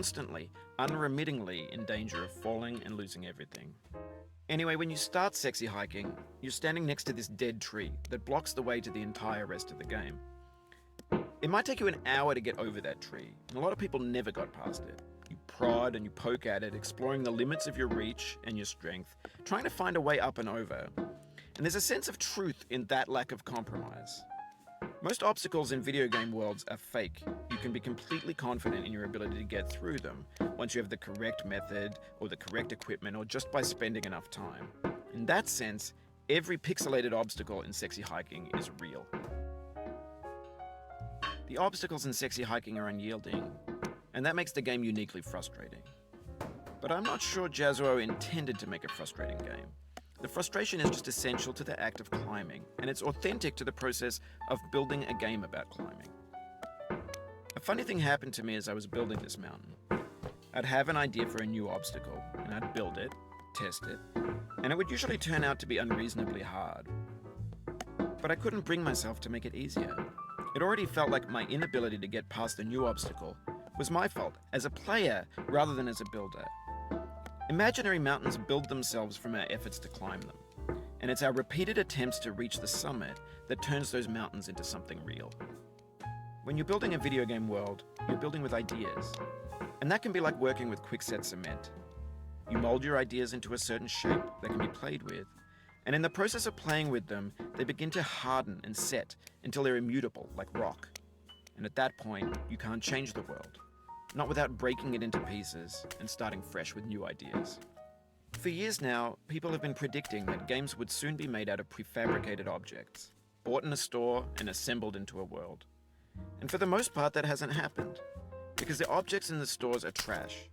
constantly, unremittingly in danger of falling and losing everything. Anyway, when you start sexy hiking, you're standing next to this dead tree that blocks the way to the entire rest of the game. It might take you an hour to get over that tree, and a lot of people never got past it. You prod and you poke at it, exploring the limits of your reach and your strength, trying to find a way up and over. And there's a sense of truth in that lack of compromise. Most obstacles in video game worlds are fake. You can be completely confident in your ability to get through them once you have the correct method or the correct equipment or just by spending enough time. In that sense, every pixelated obstacle in sexy hiking is real. The obstacles in sexy hiking are unyielding, and that makes the game uniquely frustrating. But I'm not sure Jazzuo intended to make a frustrating game. The frustration is just essential to the act of climbing, and it's authentic to the process of building a game about climbing. A funny thing happened to me as I was building this mountain. I'd have an idea for a new obstacle, and I'd build it, test it, and it would usually turn out to be unreasonably hard. But I couldn't bring myself to make it easier. It already felt like my inability to get past the new obstacle was my fault as a player rather than as a builder. Imaginary mountains build themselves from our efforts to climb them, and it's our repeated attempts to reach the summit that turns those mountains into something real. When you're building a video game world, you're building with ideas, and that can be like working with quickset cement. You mold your ideas into a certain shape that can be played with, and in the process of playing with them, they begin to harden and set until they're immutable, like rock. And at that point, you can't change the world. Not without breaking it into pieces and starting fresh with new ideas. For years now, people have been predicting that games would soon be made out of prefabricated objects, bought in a store and assembled into a world. And for the most part, that hasn't happened, because the objects in the stores are trash.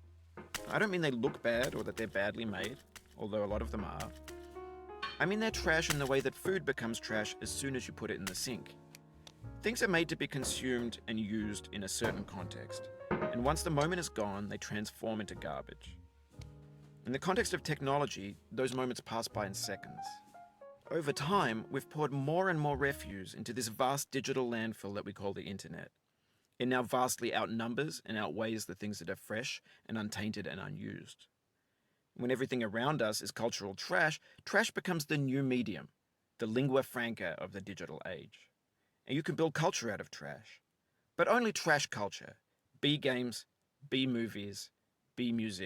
I don't mean they look bad or that they're badly made, although a lot of them are. I mean they're trash in the way that food becomes trash as soon as you put it in the sink. Things are made to be consumed and used in a certain context, and once the moment is gone, they transform into garbage. In the context of technology, those moments pass by in seconds. Over time, we've poured more and more refuse into this vast digital landfill that we call the internet. It now vastly outnumbers and outweighs the things that are fresh and untainted and unused. When everything around us is cultural trash, trash becomes the new medium, the lingua franca of the digital age. And you can build culture out of trash. But only trash culture. B games, B movies, B music.